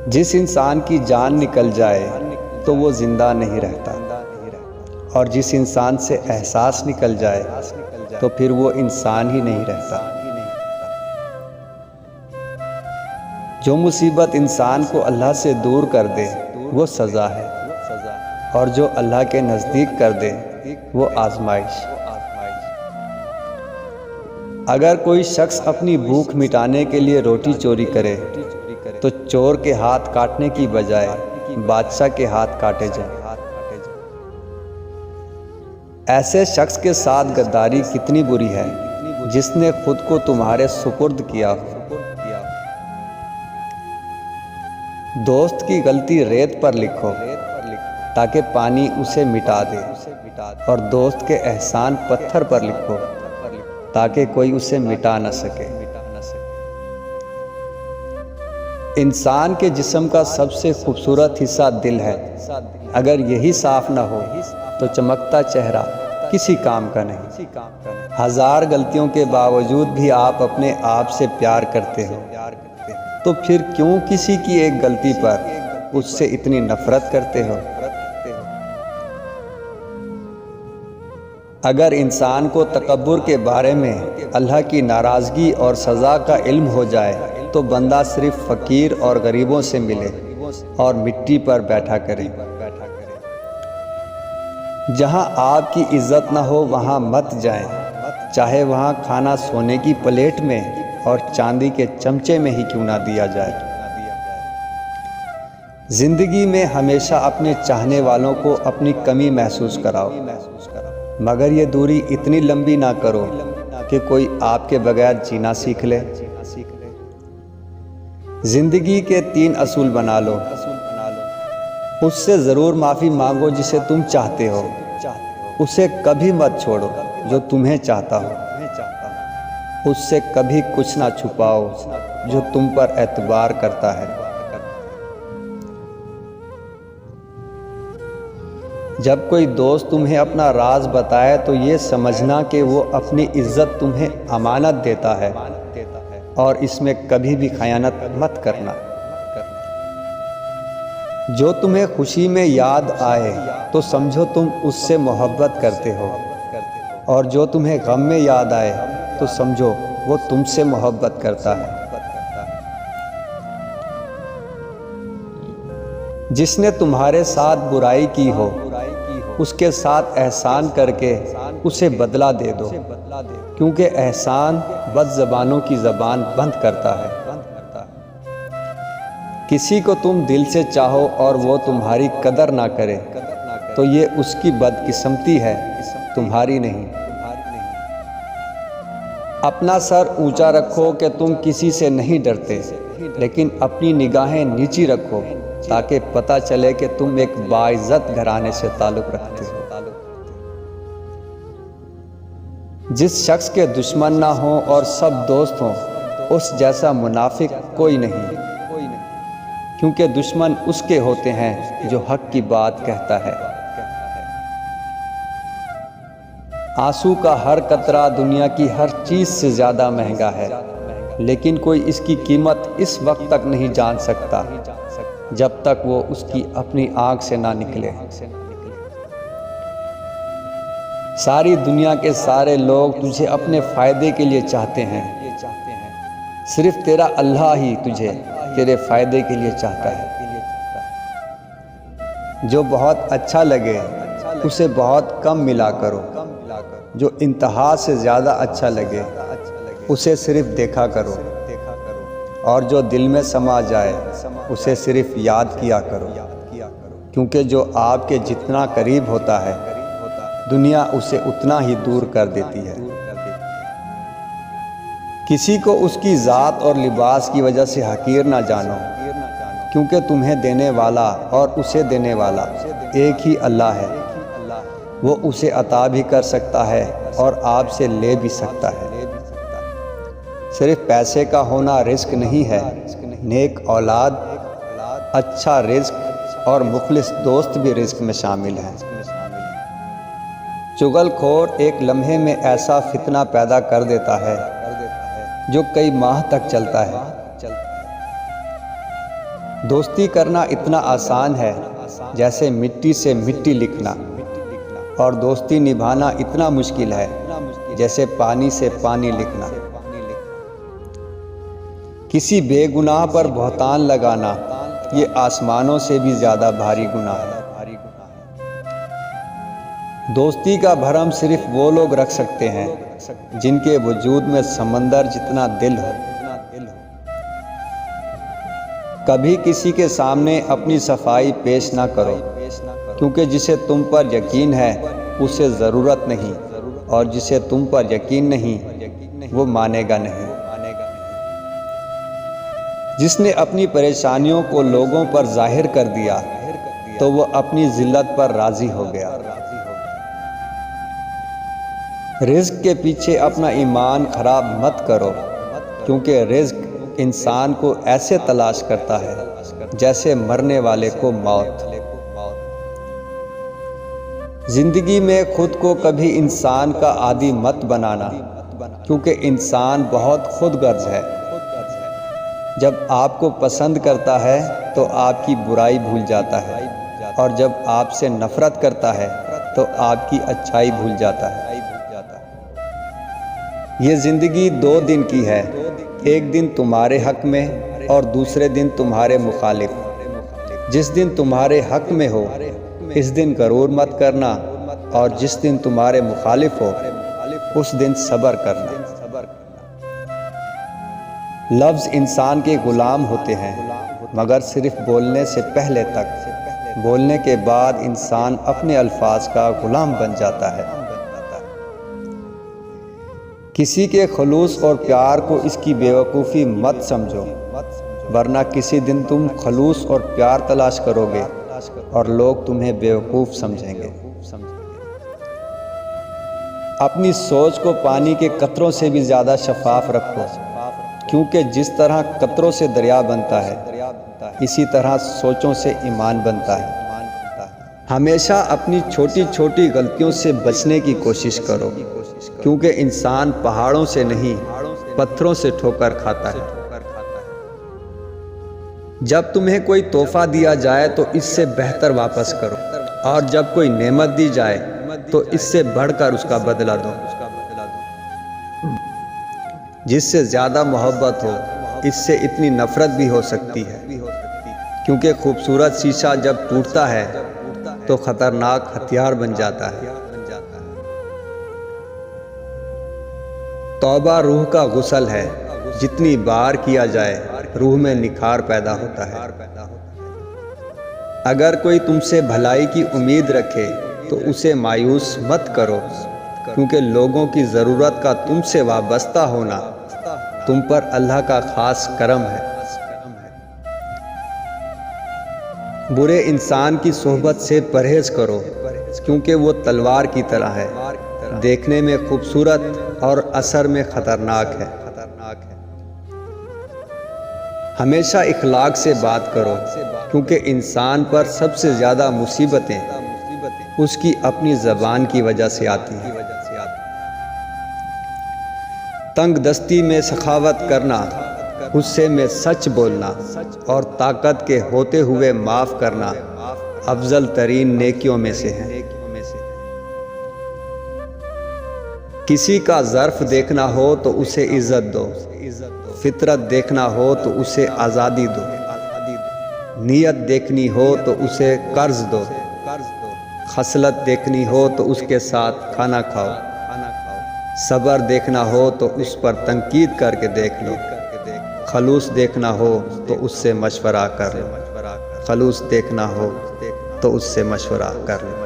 جس انسان کی جان نکل جائے تو وہ زندہ نہیں رہتا، اور جس انسان سے احساس نکل جائے تو پھر وہ انسان ہی نہیں رہتا۔ جو مصیبت انسان کو اللہ سے دور کر دے وہ سزا ہے، اور جو اللہ کے نزدیک کر دے وہ آزمائش۔ اگر کوئی شخص اپنی بھوک مٹانے کے لیے روٹی چوری کرے تو چور کے ہاتھ کاٹنے کی بجائے بادشاہ کے ہاتھ کاٹے جائیں۔ ایسے شخص کے ساتھ غداری کتنی بری ہے جس نے خود کو تمہارے سپرد کیا ہو۔ دوست کی غلطی ریت پر لکھو تاکہ پانی اسے مٹا دے، اور دوست کے احسان پتھر پر لکھو تاکہ کوئی اسے مٹا نہ سکے۔ انسان کے جسم کا سب سے خوبصورت حصہ دل ہے، اگر یہی صاف نہ ہو تو چمکتا چہرہ کسی کام کا نہیں۔ ہزار غلطیوں کے باوجود بھی آپ اپنے آپ سے پیار کرتے ہو، تو پھر کیوں کسی کی ایک غلطی پر اس سے اتنی نفرت کرتے ہو؟ اگر انسان کو تکبر کے بارے میں اللہ کی ناراضگی اور سزا کا علم ہو جائے تو بندہ صرف فقیر اور غریبوں سے ملے اور مٹی پر بیٹھا کرے۔ جہاں آپ کی عزت نہ ہو وہاں مت جائیں، چاہے وہاں کھانا سونے کی پلیٹ میں اور چاندی کے چمچے میں ہی کیوں نہ دیا جائے۔ زندگی میں ہمیشہ اپنے چاہنے والوں کو اپنی کمی محسوس کراؤ، مگر یہ دوری اتنی لمبی نہ کرو کہ کوئی آپ کے بغیر جینا سیکھ لے۔ زندگی کے 3 اصول بنا لو۔ اس سے ضرور معافی مانگو جسے تم چاہتے ہو، اسے کبھی مت چھوڑو جو تمہیں چاہتا ہو، اس سے کبھی کچھ نہ چھپاؤ جو تم پر اعتبار کرتا ہے۔ جب کوئی دوست تمہیں اپنا راز بتائے تو یہ سمجھنا کہ وہ اپنی عزت تمہیں امانت دیتا ہے، اور اس میں کبھی بھی خیانت مت کرنا۔ جو تمہیں خوشی میں یاد آئے تو سمجھو تم اس سے محبت کرتے ہو، اور جو تمہیں غم میں یاد آئے تو سمجھو وہ تم سے محبت کرتا ہے۔ جس نے تمہارے ساتھ برائی کی ہو اس کے ساتھ احسان کر کے اسے بدلہ دے دو، کیونکہ احسان بد زبانوں کی زبان بند کرتا ہے۔ کسی کو تم دل سے چاہو اور وہ تمہاری قدر نہ کرے تو یہ اس کی بدقسمتی ہے، تمہاری نہیں۔ اپنا سر اونچا رکھو کہ تم کسی سے نہیں ڈرتے، لیکن اپنی نگاہیں نیچی رکھو تاکہ پتہ چلے کہ تم ایک باعزت گھرانے سے تعلق رکھتے ہو۔ جس شخص کے دشمن نہ ہوں اور سب دوست ہوں اس جیسا منافق کوئی نہیں، کیونکہ دشمن اس کے ہوتے ہیں جو حق کی بات کہتا ہے۔ آنسو کا ہر قطرہ دنیا کی ہر چیز سے زیادہ مہنگا ہے، لیکن کوئی اس کی قیمت اس وقت تک نہیں جان سکتا جب تک وہ اس کی اپنی آنکھ سے نہ نکلے۔ ساری دنیا کے سارے لوگ تجھے اپنے فائدے کے لیے چاہتے ہیں، صرف تیرا اللہ ہی تجھے تیرے فائدے کے لیے چاہتا ہے۔ جو بہت اچھا لگے اسے بہت کم ملا کرو، جو انتہا سے زیادہ اچھا لگے اسے صرف دیکھا کرو، اور جو دل میں سما جائے اسے صرف یاد کیا کرو، کیونکہ جو آپ کے جتنا قریب ہوتا ہے دنیا اسے اتنا ہی دور کر دیتی ہے۔ کسی کو اس کی ذات اور لباس کی وجہ سے حقیر نہ جانو، کیونکہ تمہیں دینے والا اور اسے دینے والا ایک ہی اللہ ہے۔ وہ اسے عطا بھی کر سکتا ہے اور آپ سے لے بھی سکتا ہے۔ صرف پیسے کا ہونا رزق نہیں ہے، نیک اولاد، اچھا رزق اور مخلص دوست بھی رزق میں شامل ہیں۔ چغل خور ایک لمحے میں ایسا فتنہ پیدا کر دیتا ہے جو کئی ماہ تک چلتا ہے۔ دوستی کرنا اتنا آسان ہے جیسے مٹی سے مٹی لکھنا، اور دوستی نبھانا اتنا مشکل ہے جیسے پانی سے پانی لکھنا۔ کسی بے گناہ پر بہتان لگانا یہ آسمانوں سے بھی زیادہ بھاری گناہ ہے۔ دوستی کا بھرم صرف وہ لوگ رکھ سکتے ہیں جن کے وجود میں سمندر جتنا دل ہو۔ کبھی کسی کے سامنے اپنی صفائی پیش نہ کرو، کیونکہ جسے تم پر یقین ہے اسے ضرورت نہیں، اور جسے تم پر یقین نہیں وہ مانے گا نہیں۔ جس نے اپنی پریشانیوں کو لوگوں پر ظاہر کر دیا تو وہ اپنی ذلت پر راضی ہو گیا۔ رزق کے پیچھے اپنا ایمان خراب مت کرو، کیونکہ رزق انسان کو ایسے تلاش کرتا ہے جیسے مرنے والے کو موت۔ زندگی میں خود کو کبھی انسان کا عادی مت بنانا، کیونکہ انسان بہت خود غرض ہے۔ جب آپ کو پسند کرتا ہے تو آپ کی برائی بھول جاتا ہے، اور جب آپ سے نفرت کرتا ہے تو آپ کی اچھائی بھول جاتا ہے۔ یہ زندگی 2 دن کی ہے، ایک دن تمہارے حق میں اور دوسرے دن تمہارے مخالف۔ جس دن تمہارے حق میں ہو اس دن غرور مت کرنا، اور جس دن تمہارے مخالف ہو اس دن صبر کرنا۔ لفظ انسان کے غلام ہوتے ہیں، مگر صرف بولنے سے پہلے تک۔ بولنے کے بعد انسان اپنے الفاظ کا غلام بن جاتا ہے۔ کسی کے خلوص اور پیار کو اس کی بیوقوفی مت سمجھو، ورنہ کسی دن تم خلوص اور پیار تلاش کرو گے اور لوگ تمہیں بیوقوف سمجھیں گے۔ اپنی سوچ کو پانی کے قطروں سے بھی زیادہ شفاف رکھو، کیونکہ جس طرح قطروں سے دریا بنتا ہے اسی طرح سوچوں سے ایمان بنتا ہے۔ ہمیشہ اپنی چھوٹی چھوٹی غلطیوں سے بچنے کی کوشش کرو، کیونکہ انسان پہاڑوں سے نہیں پتھروں سے ٹھوکر کھاتا ہے۔ جب تمہیں کوئی تحفہ دیا جائے تو اس سے بہتر واپس کرو، اور جب کوئی نعمت دی جائے تو اس سے بڑھ کر اس کا بدلہ دو۔ جس سے زیادہ محبت ہو اس سے اتنی نفرت بھی ہو سکتی ہے، کیونکہ خوبصورت شیشہ جب ٹوٹتا ہے تو خطرناک ہتھیار بن جاتا ہے۔ توبہ روح کا غسل ہے، جتنی بار کیا جائے روح میں نکھار پیدا ہوتا ہے۔ اگر کوئی تم سے بھلائی کی امید رکھے تو اسے مایوس مت کرو، کیونکہ لوگوں کی ضرورت کا تم سے وابستہ ہونا تم پر اللہ کا خاص کرم ہے۔ برے انسان کی صحبت سے پرہیز کرو، کیونکہ وہ تلوار کی طرح ہے، دیکھنے میں خوبصورت اور اثر میں خطرناک ہے۔ ہمیشہ اخلاق سے بات کرو، کیونکہ انسان پر سب سے زیادہ مصیبتیں اس کی اپنی زبان کی وجہ سے آتی ہیں۔ تنگ دستی میں سخاوت کرنا، غصے میں سچ بولنا اور طاقت کے ہوتے ہوئے معاف کرنا افضل ترین نیکیوں میں سے ہے۔ کسی کا ظرف دیکھنا ہو تو اسے عزت دو، فطرت دیکھنا ہو تو اسے آزادی دو، نیت دیکھنی ہو تو اسے قرض دو، خصلت دیکھنی ہو تو اس کے ساتھ کھانا کھاؤ، صبر دیکھنا ہو تو اس پر تنقید کر کے دیکھ لو، خلوص دیکھنا ہو تو اس سے مشورہ کر لو، خلوص دیکھنا ہو تو اس سے مشورہ کر لو۔